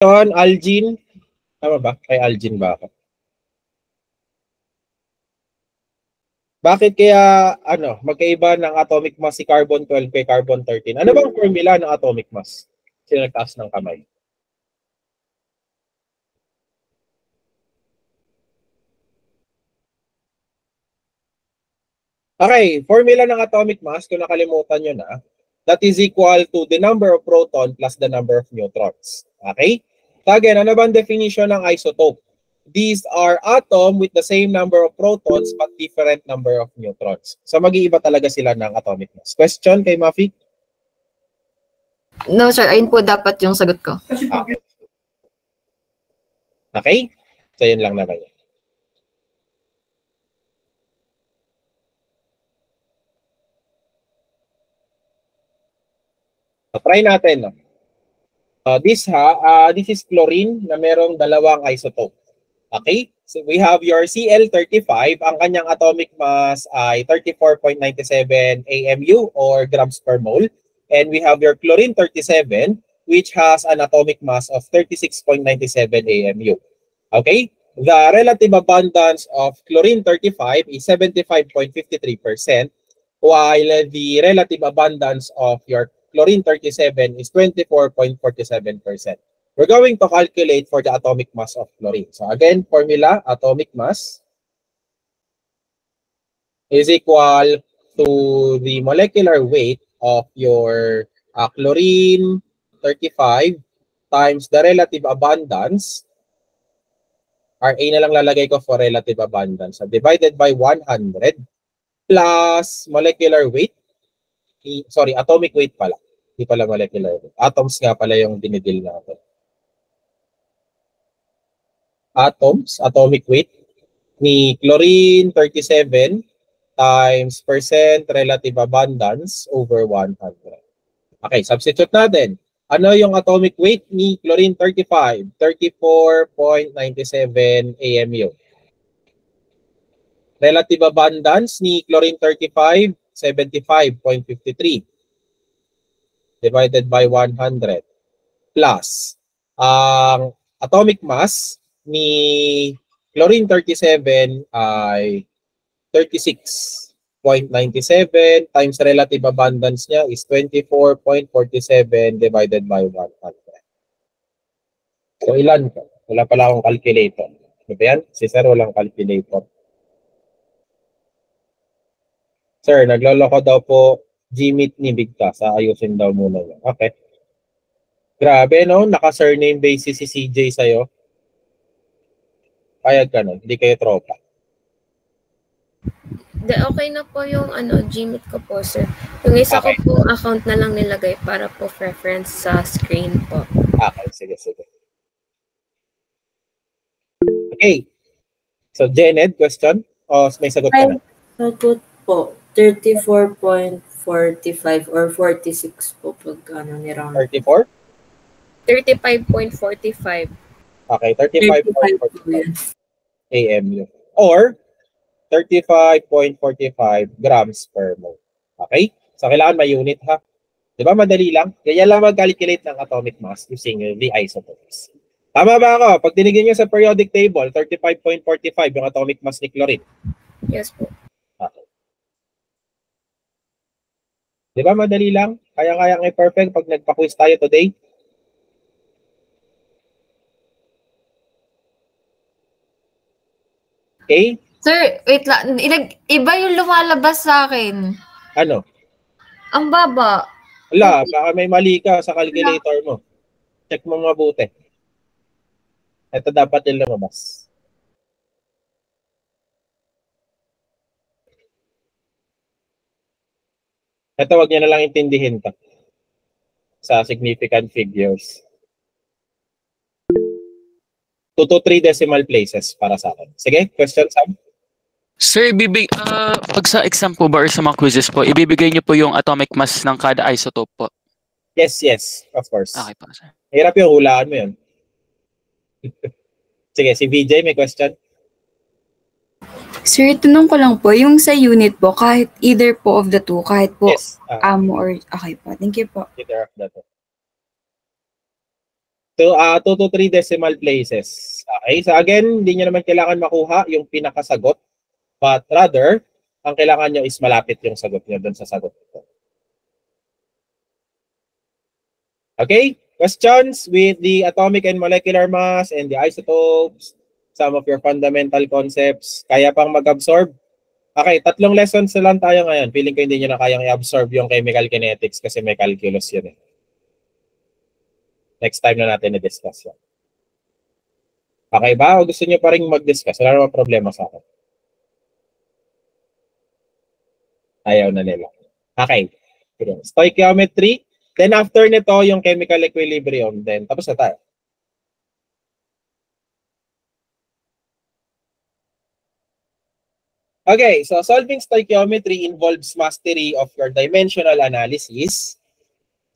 Algene. Tama ba? Kay Algene ba ako? Bakit kaya magkaiba ng atomic mass si carbon 12 kay carbon 13? Ano bang formula ng atomic mass? Sino nagtaas ng kamay? Okay, formula ng atomic mass, kung nakalimutan nyo na, that is equal to the number of proton plus the number of neutrons. Okay? So again, ano bang definition ng isotope? These are atom with the same number of protons but different number of neutrons. So mag-iiba talaga sila ng atomic mass. Question kay Mafi? No sir, ayun po dapat yung sagot ko. Okay. Okay? So yun lang naman yun. So, try natin. No? This is chlorine na merong dalawang isotope. Okay? So we have your Cl35. Ang kanyang atomic mass ay 34.97 AMU or grams per mole. And we have your chlorine 37, which has an atomic mass of 36.97 AMU. Okay? The relative abundance of chlorine 35 is 75.53%, while the relative abundance of your chlorine 37 is 24.47%. We're going to calculate for the atomic mass of chlorine. So again, formula, atomic mass is equal to the molecular weight of your chlorine 35 times the relative abundance. RA na lang lalagay ko for relative abundance. So divided by 100 plus molecular weight. Sorry, atomic weight pala. Hindi pala molecular weight. Atoms nga pala yung dinidil natin. Atoms, atomic weight ni chlorine 37 times percent relative abundance over 100. Okay, substitute natin. Ano yung atomic weight ni chlorine 35? 34.97 AMU. Relative abundance ni chlorine 35, 75.53. Divided by 100. Plus, ang atomic mass ni chlorine 37 ay 36.97 times relative abundance niya is 24.47 divided by 100. So ilan ko? Wala pala akong calculator. Ano ba yan? Si Sir walang calculator. Sir, nagloloko daw po Gmeet ni Bigtas. Ayusin daw muna yan. Okay. Grabe, no? Naka-surname basis si CJ sa'yo. Payag ka nun. Hindi kayo tropa. Okay na po yung Gmeet ko po, sir. Yung isa ko po account na lang nilagay para po preference sa screen po. Okay, sige, sige. Okay. So, Janet, question? O may sagot ka na? Sagot po. 34.45 or 46 po pag ni round. 34? 35.45. Okay, 35.45 AMU. Or 35.45 grams per mole. Okay? So, kailangan may unit ha. Diba madali lang? Kaya lang mag-calculate ng atomic mass using the isotopes. Tama ba ako? Pag tinignan nyo sa periodic table, 35.45 yung atomic mass ni chlorine. Yes po. Okay. Diba madali lang? Kaya-kaya nga perfect pag nagpa-quiz tayo today. Okay? Sir, wait lang. Iba yung lumalabas sa akin. Ano? Ang baba. Wala, baka may mali ka sa calculator mo. Check mo mabuti. Ito dapat yung lumabas. Ito, wag niyo na lang intindihin to. Sa significant figures. 2 to 3 decimal places para sa akin. Sige, question, Sam? Sir, pag sa exam po ba or sa mga quizzes po, ibibigay niyo po yung atomic mass ng kada isotope po? Yes, yes, of course. Okay po, sir. Hirap yung hulaan mo yun. Sige, si VJ may question? Sir, tanong ko lang po, yung sa unit po, kahit either po of the two, kahit po Yes. or, okay po. Thank you po. Either of the two. 2 to 3 decimal places. Okay, so again, hindi nyo naman kailangan makuha yung pinakasagot, but rather, ang kailangan nyo is malapit yung sagot nyo doon sa sagot nito. Okay, questions with the atomic and molecular mass and the isotopes, some of your fundamental concepts, kaya pang mag-absorb? Okay, 3 lessons na lang tayo ngayon. Feeling ko hindi nyo na kayang i-absorb yung chemical kinetics kasi may calculus yun eh. Next time na natin i-discuss yan. Okay ba? O gusto nyo pa rin mag-discuss? Wala naman problema sa akin. Ayaw na nila. Okay. Stoichiometry. Then after nito, yung chemical equilibrium. Then tapos na tayo. Okay, so solving stoichiometry involves mastery of your dimensional analysis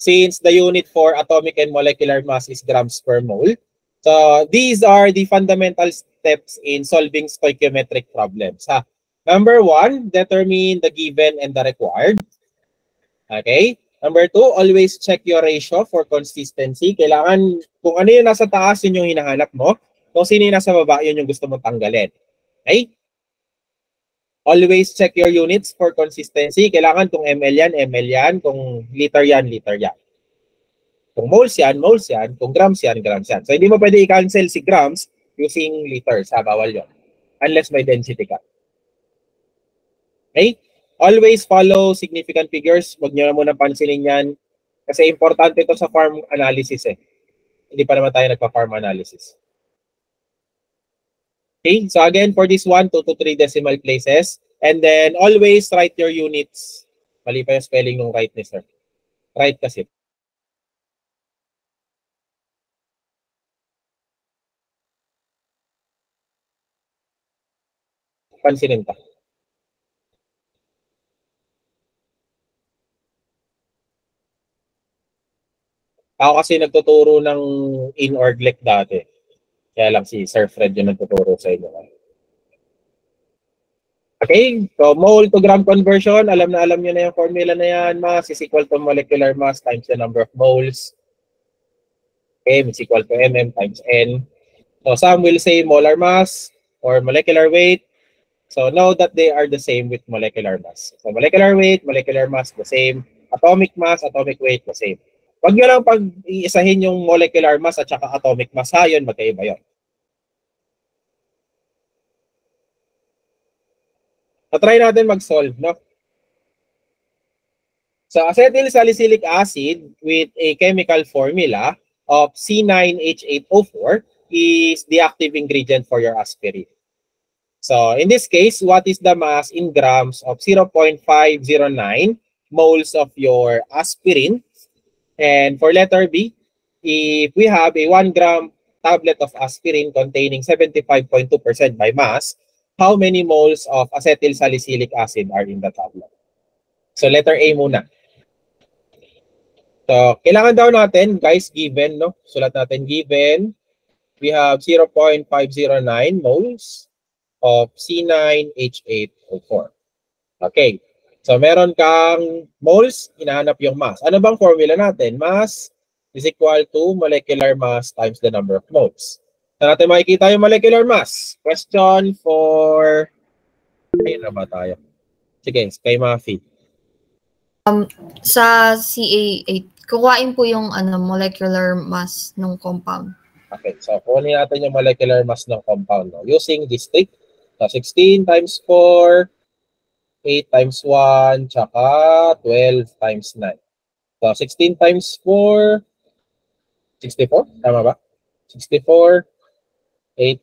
since the unit for atomic and molecular mass is grams per mole. So these are the fundamental steps in solving stoichiometric problems. Number 1, determine the given and the required. Okay. Number 2, always check your ratio for consistency. Kailangan, kung ano yung nasa taas, yun yung hinahanap mo. Kung sino yung nasa baba, yun yung gusto mong tanggalin. Okay? Always check your units for consistency. Kailangan kung ml yan. Kung liter yan, liter yan. Kung moles yan, moles yan. Kung grams yan, grams yan. So, hindi mo pwede i-cancel si grams using liters. Bawal yun. Unless may density ka. Okay? Always follow significant figures. Huwag nyo na muna pansinin yan. Kasi importante ito sa farm analysis eh. Hindi pa naman tayo nagpa-farm analysis. Okay, so again, for this 1, 2 to 3 decimal places. And then, always write your units. Mali pa yung spelling ng right ni sir. Right kasi. Pansinin ka. Ako kasi nagtuturo ng in-orglec dati. Kaya lang si Sir Fred yung nagtuturo sa inyo. Okay, so mole to gram conversion. Alam nyo na yung formula na yan. Mass is equal to molecular mass times the number of moles. M is equal to mm times n. So some will say molar mass or molecular weight. So know that they are the same with molecular mass. So molecular weight, molecular mass, the same. Atomic mass, atomic weight, the same. Huwag nyo lang pag-iisahin yung molecular mass at saka atomic mass. Yun, magkaiba yun. Try natin mag-solve, no? So, acetyl salicylic acid with a chemical formula of C9H8O4 is the active ingredient for your aspirin. So, in this case, what is the mass in grams of 0.509 moles of your aspirin? And for letter B, if we have a 1 gram tablet of aspirin containing 75.2% by mass, how many moles of acetyl salicylic acid are in the tablet? So letter A muna. So kailangan daw natin, guys, given, no? Sulat natin given. We have 0.509 moles of C9H8O4. Okay. So, meron kang moles, hinahanap yung mass. Ano bang formula natin? Mass is equal to molecular mass times the number of moles. So, natin makikita yung molecular mass. Question for... Ayun na ba tayo? Sige, kay Mafi. Sa CA8, kukuhain po yung molecular mass ng compound. Okay, so kunin natin yung molecular mass ng compound. No? Using this trick. So, 16 times 4... 8 times 1, tsaka 12 times 9. So, 16 times 4, 64? Tama ba? 64, 8.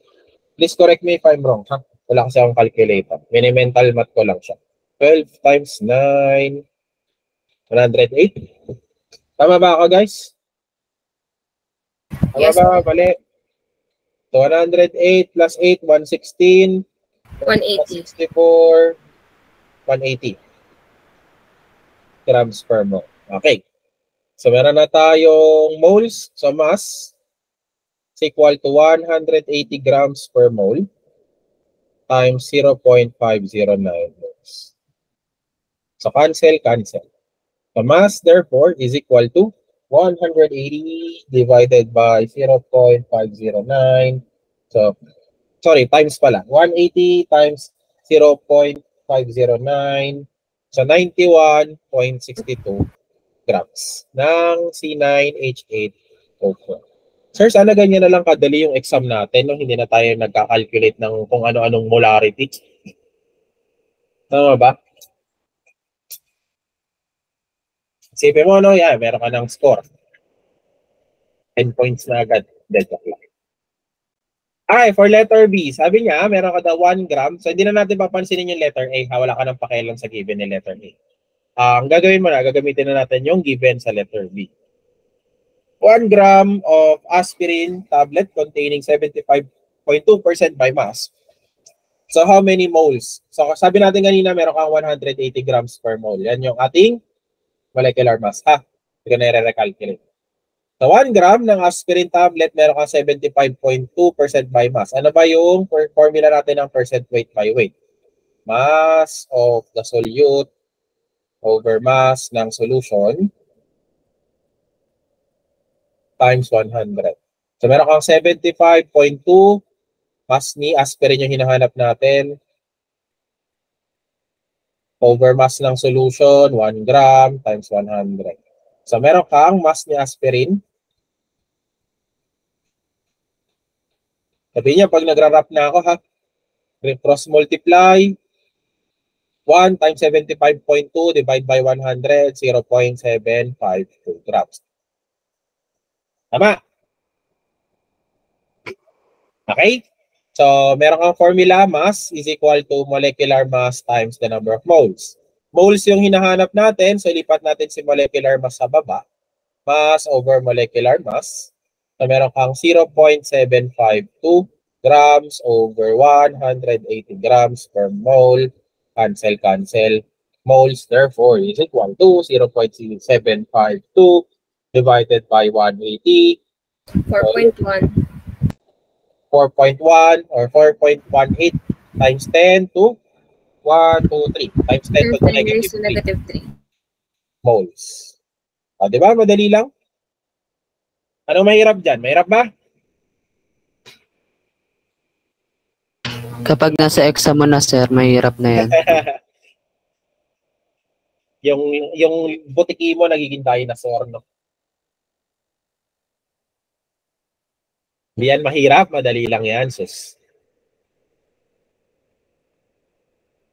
Please correct me if I'm wrong, ha? Wala kasi akong calculator. Mini-mental math ko lang siya. 12 times 9, 108. Tama ba ako, guys? Tama Yes. ba? Mali. So, 108 plus 8, 116. 180. 64, 180 grams per mole. Okay. So, meron na tayong moles. So, mass is equal to 180 grams per mole times 0.509 moles. So, cancel. So, mass, therefore, is equal to 180 divided by 0.509. So, sorry, times pala. 180 times 0.509. So, 91.62 grams ng C9H8O4. Sir, sana ganyan na lang kadali yung exam natin, no? Hindi na tayo nagka-calculate ng kung ano-anong molarity. Tama ba? Isipin mo, no? Yeah, meron ka ng score. 10 points na agad. Dead lang. Okay, for letter B, sabi niya, meron ka daw 1 gram. So, hindi na natin papansinin yung letter A. Wala ka ng pakialam sa given ni letter A. Ang gagawin mo na, gagamitin na natin yung given sa letter B. 1 gram of aspirin tablet containing 75.2% by mass. So, how many moles? So, sabi natin kanina, meron kang 180 grams per mole. Yan yung ating molecular mass. Hindi ka na i-recalculate. So, 1 gram ng aspirin tablet, meron kang 75.2% by mass. Ano ba yung formula natin ng percent weight by weight? Mass of the solute over mass ng solution times 100. So, meron kang 75.2 mass ni aspirin yung hinahanap natin over mass ng solution, 1 gram times 100. So, meron kang mass ni aspirin. Sabi niya, pag nagra-wrap na ako, cross multiply, 1 times 75.2 divide by 100, 0.752 grams. Tama? Okay? So, meron kang formula, mass is equal to molecular mass times the number of moles. Moles yung hinahanap natin, so lipat natin si molecular mass sa baba. Mass over molecular mass. So, meron kang 0.752 grams over 180 grams per mole. Cancel, cancel. Moles, therefore, is equal to 0.752 divided by 180. 4.1. 4.1 or 4.18 times 10 to 1, 2, 3. Times 10 to the 10 raised to negative 3 -3. moles. O, di ba? Madali lang. Anong mahirap dyan? Mahirap ba? Kapag nasa exam mo na, sir, mahirap na yan. yung butiki mo nagiging dinosaur, no? Hindi yan mahirap, madali lang yan, sus.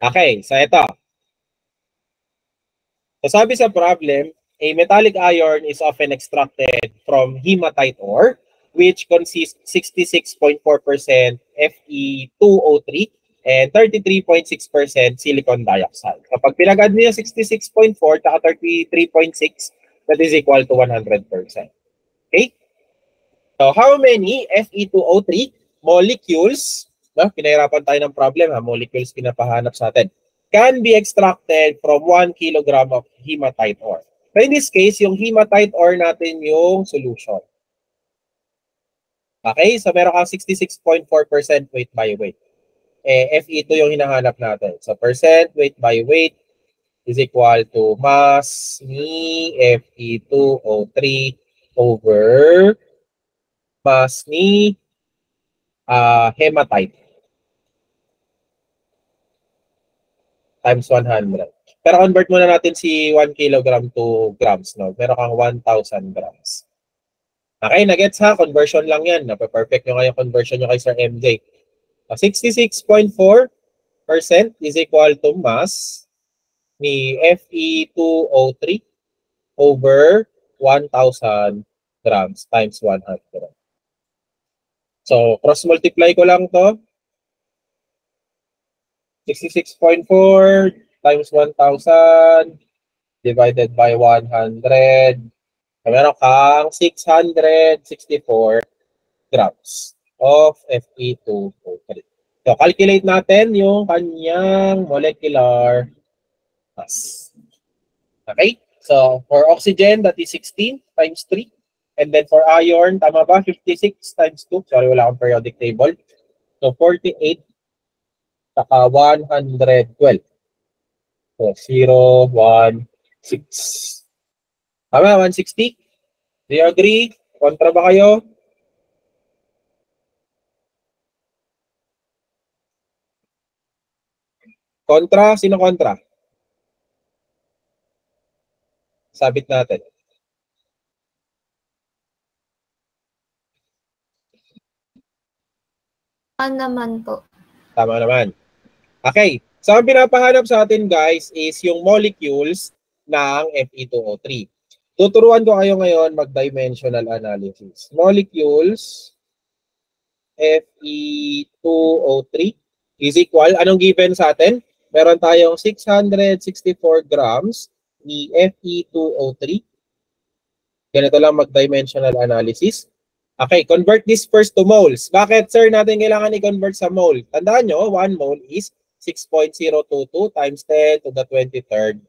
Okay, so ito. So sabi sa problem, a metallic iron is often extracted from hematite ore, which consists 66.4% Fe2O3 and 33.6% silicon dioxide. Kapag pinag-add mo yung 66.4 at 33.6, that is equal to 100%. Okay? So, how many Fe2O3 molecules, pinahirapan tayo ng problem, molecules pinapahanap sa atin, can be extracted from 1 kilogram of hematite ore? So, in this case, yung hematite ore natin yung solution. Okay? So, meron kang 66.4% weight by weight. Fe2 yung hinahanap natin. So, percent weight by weight is equal to mass ni Fe2O3 over mass ni hematite times 100. Pero convert muna natin si 1 kilogram to grams, no? Meron kang 1,000 grams. Okay, nagets ha? Conversion lang yan. Nape-perfect nyo nga yung conversion nyo kay Sir MJ. 66.4% is equal to mass ni Fe2O3 over 1,000 grams times 100. So, cross-multiply ko lang to. 66.4 times 1,000 divided by 100. So, meron kang 664 grams of Fe2O3. So, calculate natin yung kanyang molecular mass. Okay? So, for oxygen, that is 16 times 3. And then for iron, tama ba? 56 times 2. Sorry, wala akong periodic table. So, 48 saka 112. So, 0, 1, 6. Tama, 160. Do you agree? Kontra ba kayo? Kontra? Sino kontra? Sabit natin. Naman po. Tama naman. Okay. So, ang pinapahanap sa atin, guys, is yung molecules ng Fe2O3. Tuturuan ko kayo ngayon mag-dimensional analysis. Molecules Fe2O3 is equal. Anong given sa atin? Meron tayong 664 grams ni Fe2O3. Ganito lang mag-dimensional analysis. Okay, convert this first to moles. Bakit, sir, natin kailangan i-convert sa mole? Tandaan nyo, 1 mole is 6.022 times 10 to the 23rd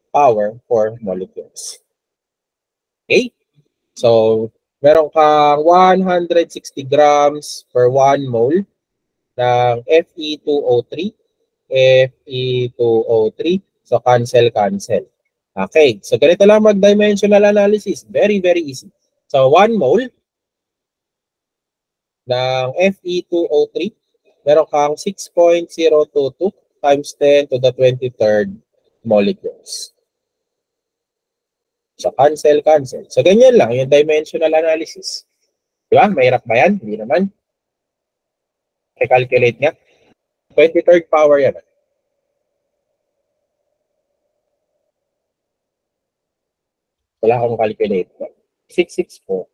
power for molecules. Okay? So, meron kang 160 grams per 1 mole ng Fe2O3. Fe2O3. So, cancel. Okay. So, ganito lang mag-dimensional analysis. Very, very easy. So, 1 mole ng Fe2O3, meron kang 6.022 times 10 to the 23rd molecules. So, cancel. So, ganyan lang yung dimensional analysis. Di ba? Mahirap ba yan? Hindi naman. I-calculate nga. 23rd power yan. Wala akong calculate. 664.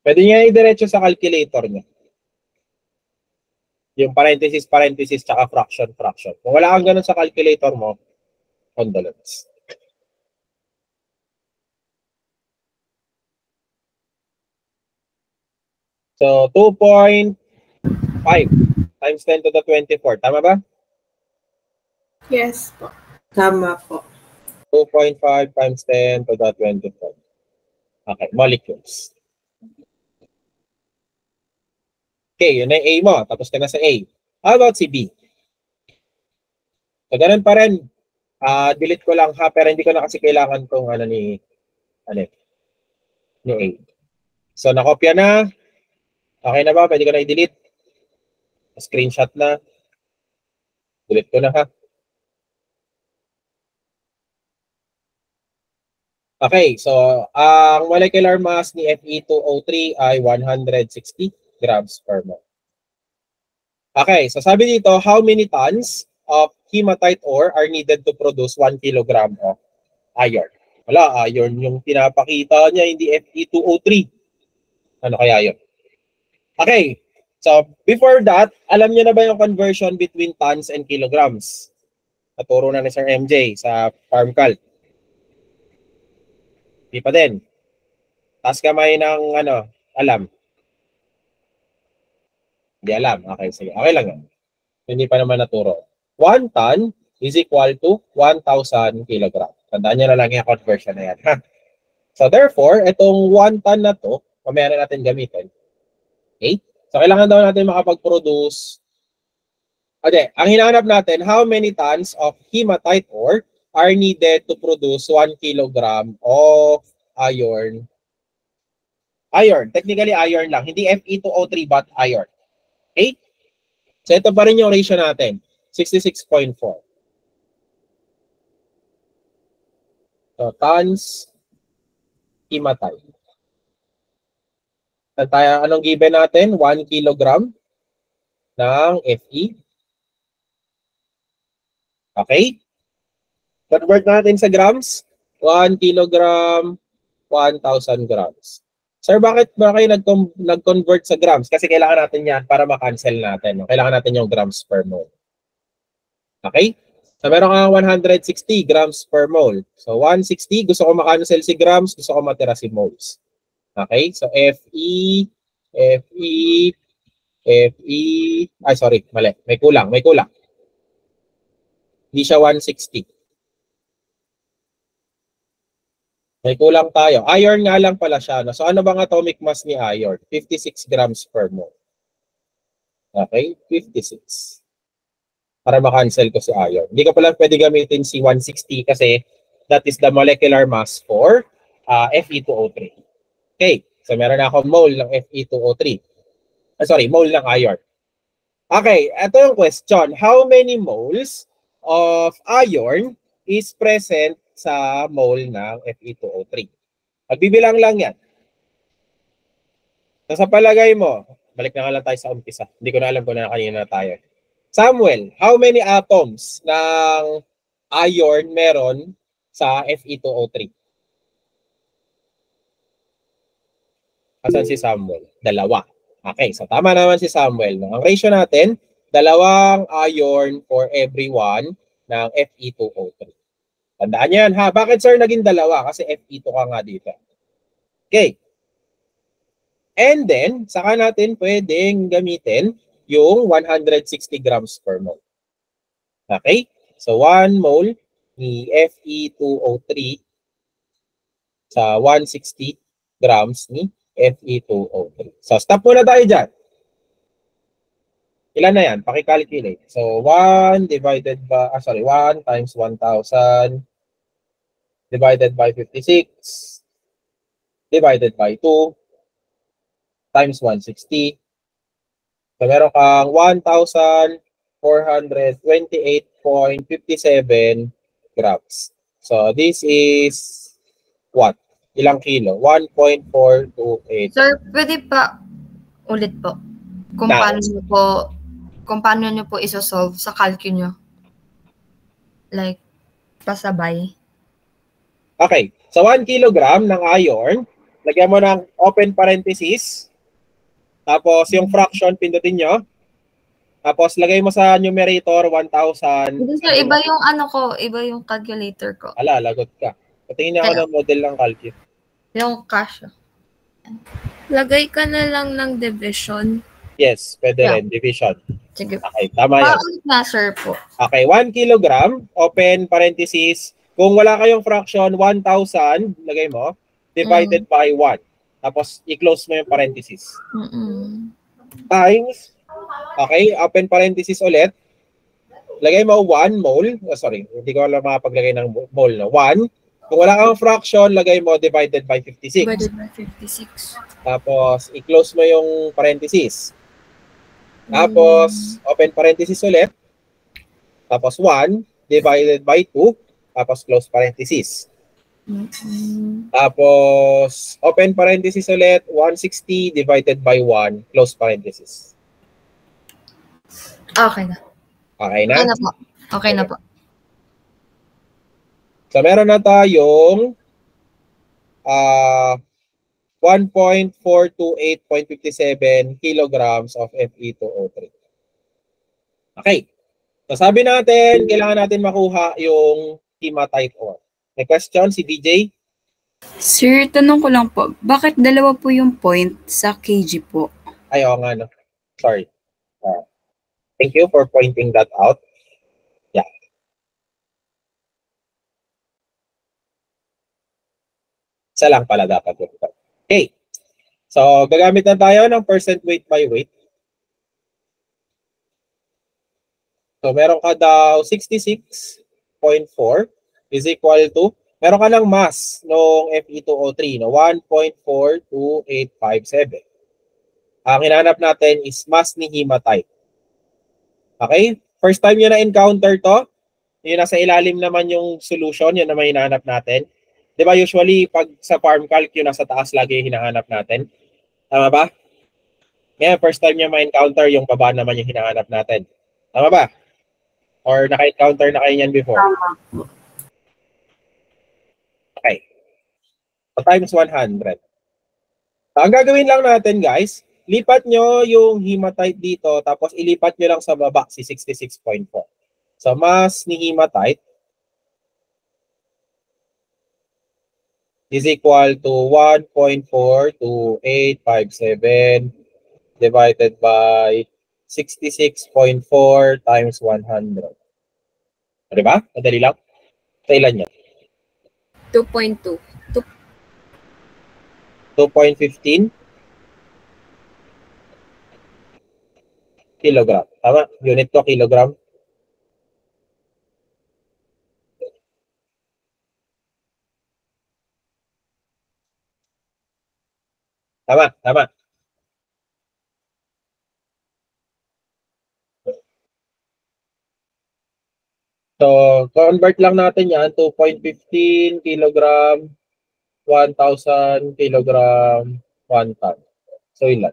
Pwede niya i-diretso sa calculator niya. Yung parenthesis, tsaka fraction. Kung wala kang ganun sa calculator mo, condolence. So, 2.5 times 10 to the 24. Tama ba? Yes po. Tama po. 2.5 times 10 to the 24. Okay, molecules. Okay, yun na yung A mo. Tapos ka na sa A. How about si B? So, ganun pa rin. Delete ko lang ha, pero hindi ko na kasi kailangan tong ni A. So, nakopya na. Okay na ba? Pwede ko na i-delete. Screenshot na. Delete ko na ha. Okay, so ang molecular mass ni Fe2O3 ay 160 grams per mole. Okay, so sabi dito, how many tons of hematite ore are needed to produce 1 kilogram of iron? Wala, iron yung pinapakita niya, hindi Fe2O3. Ano kaya yun? Okay, so before that, alam niyo na ba yung conversion between tons and kilograms? Naturo na ni Sir MJ sa PharmCalc. Di pa din. Taas kamay ng alam. Hindi alam. Okay, sige. Okay lang yan. Hindi pa naman naturo. 1 ton is equal to 1,000 kilogram. Tandaan nyo na lang yung conversion na yan. Ha? So therefore, itong 1 ton na to, mamaya na natin gamitin. Okay? So kailangan daw natin makapag-produce. Okay, ang hinahanap natin, how many tons of hematite ore are needed to produce 1 kilogram of iron. Iron. Technically, iron lang. Hindi Fe2O3 but iron. Okay? So, ito pa rin yung ratio natin. 66.4. So, tons hematite. Anong given natin? 1 kilogram ng Fe. Okay? Convert natin sa grams. 1 kilogram, 1,000 grams. Sir, bakit ba kayo nag-convert sa grams? Kasi kailangan natin yan para ma-cancel natin. Kailangan natin yung grams per mole. Okay? So, meron kang 160 grams per mole. So, 160, gusto ko ma-cancel si grams, gusto ko matira si moles. Okay? So, ay, sorry, mali. May kulang. Hindi siya 160. May kulang tayo. Iron nga lang pala siya. No? So ano bang atomic mass ni iron? 56 grams per mole. Okay? 56. para ma-cancel ko si iron. Hindi ko pala pwede gamitin si 160 kasi that is the molecular mass for Fe2O3. Okay, so meron na akong mole ng Fe2O3. Mole ng iron. Okay, ito yung question. How many moles of iron is present sa mole ng Fe2O3? Magbibilang lang yan. So sa palagay mo, balik na nga lang tayo sa umpisa. Hindi ko na alam kung na kanina tayo. Samuel, how many atoms ng iron meron sa Fe2O3? Asan si Samuel? 2. Okay, so tama naman si Samuel. Ang ratio natin, 2 iron for every 1 ng Fe2O3. Tandaan nyo yan ha. Bakit sir naging 2? Kasi Fe2 ka nga dito. Okay. And then, saka natin pwedeng gamitin yung 160 grams per mole. Okay? So, 1 mole ni Fe2O3 sa 160 grams ni Fe2O3. So, stop muna tayo dyan. Ilan na yan? Pakicalculate. So, 1 divided by, 1 times 1,000 divided by 56 divided by 2 times 160. So, meron kang 1,428.57 grams. So, this is what? Ilang kilo? 1.428. Sir, pwede pa ulit po. Kung paano nyo po isosolve sa calculus nyo. Like, pasabay. Okay. So, 1 kilogram ng iron, lagyan mo ng open parenthesis. Tapos, yung fraction, pindutin nyo. Tapos, lagay mo sa numerator, 1,000. Hindi sir, iba yung iba yung calculator ko. Ala, lagot ka. Patingin niya ako ng model ng calculus. Yung cash. Lagay ka na lang ng division. Yes, pwede rin. Division. Sige. Okay, tama yan. Paulit na, sir po. Okay, 1 kilogram, open parenthesis. Kung wala kayong fraction, 1,000, lagay mo, divided by 1. Tapos, i-close mo yung parenthesis. Times, okay, open parenthesis ulit. Lagay mo 1 mole. Oh, sorry, hindi ko alam makapaglagay ng mole. No? 1. Kung wala kang fraction, lagay mo divided by 56. Divided by 56. Tapos, i-close mo yung parenthesis. Tapos, open parenthesis ulit. Tapos, 1 divided by 2. Tapos, close parenthesis. Tapos, open parenthesis ulit. 160 divided by 1. Close parenthesis. Okay na. Okay na? Okay na po. Okay na po. So, meron na tayong 1.428.57 kilograms of Fe2O3. Okay. So, sabi natin, kailangan natin makuha yung hematite ore. May question si DJ? Sir, tanong ko lang po, bakit 2 po yung point sa kg po? Ay, oo nga, no. Sorry. Thank you for pointing that out. Yeah. Isa lang pala dapat. Okay. So, gagamit na tayo ng percent weight by weight. So, meron ka daw 66.4 is equal to, meron ka ng mass ng Fe2O3, no? 1.42857. Ang hinanap natin is mass ni hematite. Okay? First time nyo na-encounter to, yun nasa ilalim naman yung solution, yun naman hinahanap natin. Di ba usually pag sa farm calc, yun nasa taas lagi yung hinahanap natin? Tama ba? Ngayon, first time nyo ma-encounter, yung baba naman yung hinahanap natin. Tama ba? Or naka-encounter na kayo yan before? Tama. Okay. So, times 100. So, ang gagawin lang natin, guys, lipat nyo yung hematite dito, tapos ilipat nyo lang sa baba, si 66.4. So, mass ni hematite is equal to 1.42857 divided by 66.4 times 100. Diba? Madali lang. Sa ilan yan? 2.2. 2.15 kilogram. Tama? Unit ko, kilogram. Tama, tama. So, convert lang natin yan, 2.15 kilogram, 1,000 kilogram, 1 ton. So, ilan?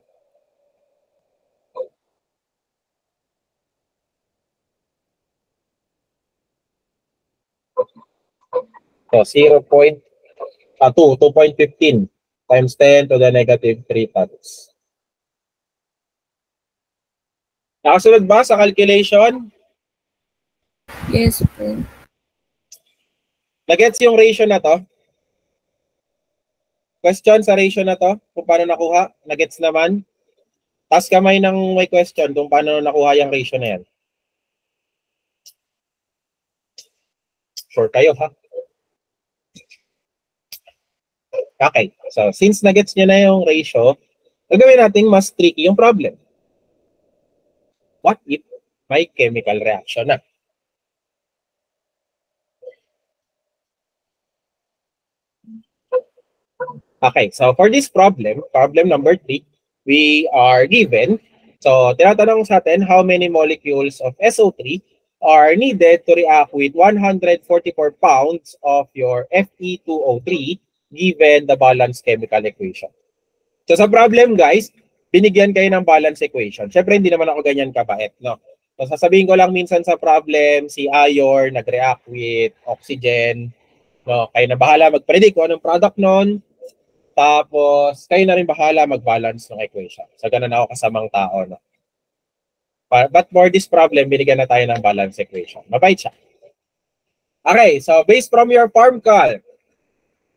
So, 2.15 times 10 to the negative 3 tons. Nakasunod ba sa calculation? Yes po. Nagets yung ratio na to? Question sa ratio na to? Kung paano nakuha? Nagets naman? Taas kamay ng may question kung paano nakuha yung ratio na yan. Sure kayo, ha? Okay. So, since nagets nyo na yung ratio, gagawin natin mas tricky yung problem. What if may chemical reaction na? Okay, so for this problem, problem number 3, we are given, so tinatanong sa atin how many molecules of SO3 are needed to react with 144 pounds of your Fe2O3 given the balanced chemical equation. So sa problem guys, binigyan kayo ng balance equation. Siyempre hindi naman ako ganyan kabait, no? So sasabihin ko lang minsan sa problem, si iron nag-react with oxygen, no? Kayo na bahala mag-predict kung anong product nun. Tapos, kayo na rin bahala mag-balance ng equation. So, ganun ako kasamang tao. No? But for this problem, binigyan na tayo ng balance equation. Mabait siya. Okay, so based from your form cal,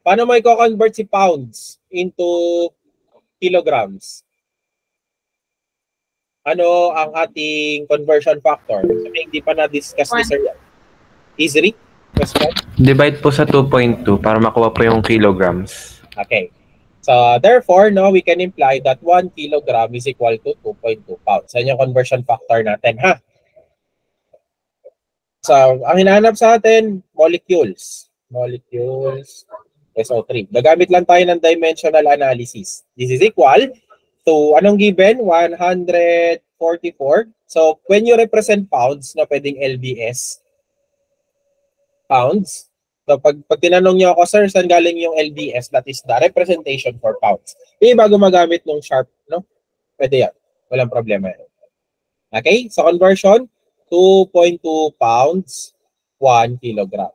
paano mo i-convert si pounds into kilograms? Ano ang ating conversion factor? So, hindi pa na-discuss ni Sir yan. Easily? Question? Divide po sa 2.2 para makuha po yung kilograms. Okay. So, therefore, no, we can imply that 1 kilogram is equal to 2.2 pounds. Yan yung conversion factor natin, ha? So, ang hinahanap sa atin, molecules. Molecules, SO3. Gagamit lang tayo ng dimensional analysis. This is equal to, anong given? 144. So, when you represent pounds, na pwedeng LBS, pounds. So, pag tinanong niyo ako, sir, saan galing yung LBS? That is the representation for pounds. Bago magamit ng sharp, no? Pwede yan. Walang problema yan. Okay? So, conversion, 2.2 pounds, 1 kilogram.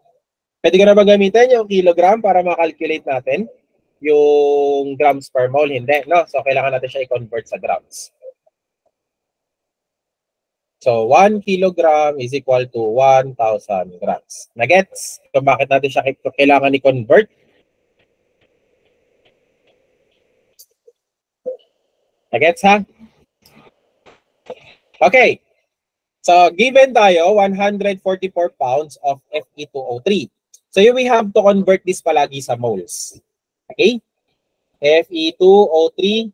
Pwede ko na ba gamitin yung kilogram para makalculate natin yung grams per mole? Hindi, no? So, kailangan natin siya i-convert sa grams. So, 1 kilogram is equal to 1,000 grams. Nagets? So, bakit natin siya kailangan i-convert? Nagets, ha? Okay. So, given tayo 144 pounds of Fe2O3. So, we have to convert this palagi sa moles. Okay? Fe2O3,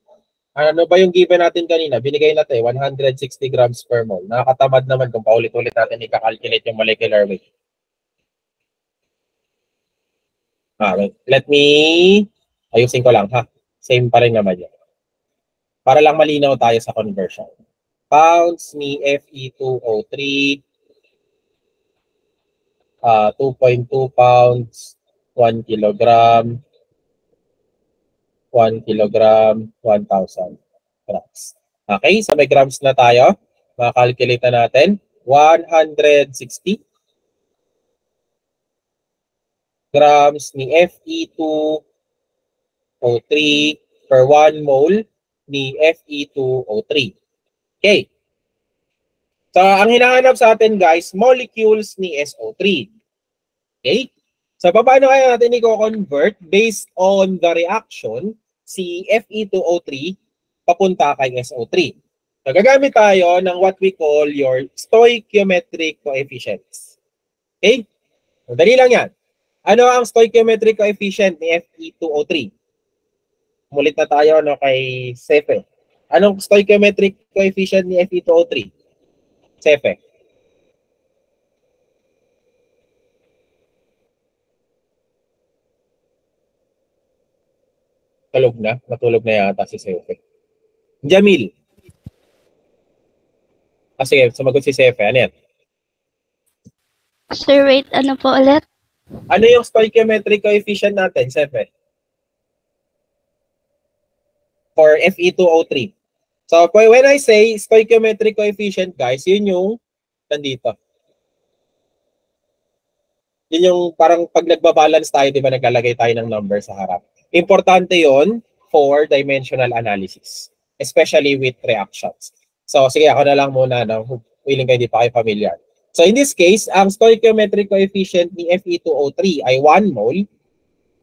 ano ba yung given natin kanina? Binigay natin 160 grams per mole. Nakakatamad naman kung paulit-ulit natin i-calculate yung molecular weight. Wait. Let me ayusin ko lang, ha? Same pa rin naman yun. Para lang malinaw tayo sa conversion. Pounds ni Fe2O3, 2.2 pounds, 1 kilogram, 1 kilogram, 1,000 grams. Okay, so may grams na tayo. Makakalculate na natin. 160 grams ni Fe2O3 per 1 mole ni Fe2O3. Okay. So, ang hinahanap sa atin, guys, molecules ni SO3. Okay? So, paano kaya natin i-convert based on the reaction si Fe2O3 papunta kay SO3? So, gagamit tayo ng what we call your stoichiometric coefficients. Okay? So, dali lang yan. Ano ang stoichiometric coefficient ni Fe2O3? Mulit na tayo kay Sefe. Anong stoichiometric coefficient ni Fe2O3? Sefe. Natulog na yata si Sefe. Jamil. Sige, sumagot si Sefe. Ano yan? Sir, wait, ano po ulit? Ano yung stoichiometric coefficient natin, Sefe? For Fe2O3. So, when I say stoichiometric coefficient, guys, yun yung nandito. Yun yung parang pag nagbabalance tayo, di ba, naglalagay tayo ng number sa harap. Importante yon for dimensional analysis, especially with reactions. So, sige, ako na lang muna, no? Willing kayo, di pa kayo familiar. So, in this case, ang stoichiometric coefficient ni Fe2O3 ay 1 mole,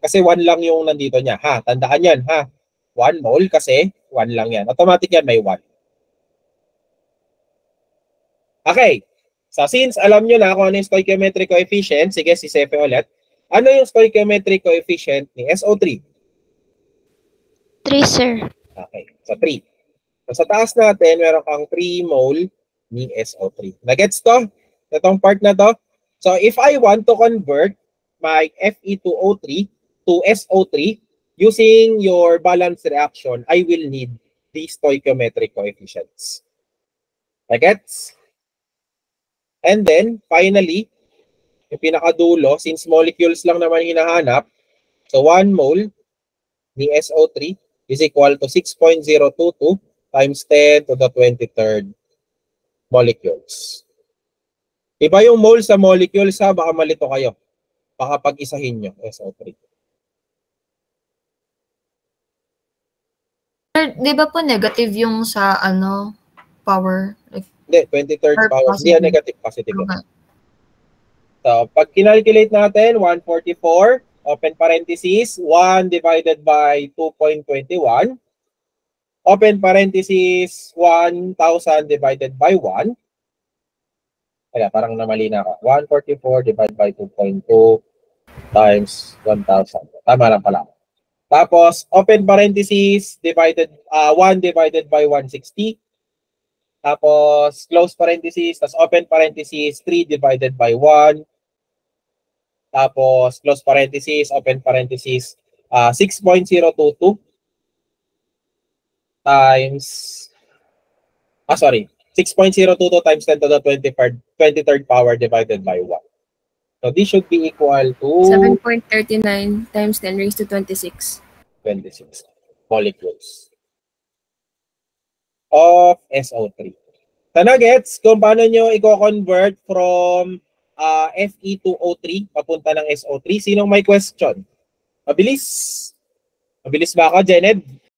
kasi 1 lang yung nandito niya. Ha, tandaan yan, ha? 1 mole kasi 1 lang yan. Automatic yan, may 1. Okay. So, since alam nyo na kung ano yung stoichiometric coefficient, sige, si Sefe ulit. Ano yung stoichiometric coefficient ni SO3? 3, sir. Okay. So, 3. So, sa taas natin, meron kang 3 mole ni SO3. Nagets to? Itong part na to? So, if I want to convert my Fe2O3 to SO3 using your balance reaction, I will need these stoichiometric coefficients. Nagets? And then, finally, yung pinakadulo, since molecules lang naman hinahanap, so 1 mole ni SO3 is equal to 6.022 times 10 to the 23rd molecules. Iba yung mole sa molecules, ha? Baka malito kayo. Baka pag-isahin nyo, SO3. Di ba po negative yung sa power? Like, Hindi, 23rd power. Hindi yan negative, positive. Okay. So, pag kinalculate natin, 144, open parenthesis, 1 divided by 2.21, open parenthesis, 1,000 divided by 1. Kaya, parang namali na ako. 144 divided by 2.2 times 1,000. Tama lang pala. Tapos, open parenthesis, 1 divided by 160. Tapos, close parenthesis, tapos open parenthesis, 3 divided by 1. Tapos, close parenthesis, open parenthesis, 6.022 times, 6.022 times 10 to the 23rd power divided by 1. So, this should be equal to 7.39 times 10 raised to 26. 26 molecules of SO3. So, nagets kung paano nyo i-convert from Fe2O3 papunta ng SO3. Sinong may question? Mabilis? Mabilis ba ako, Jened?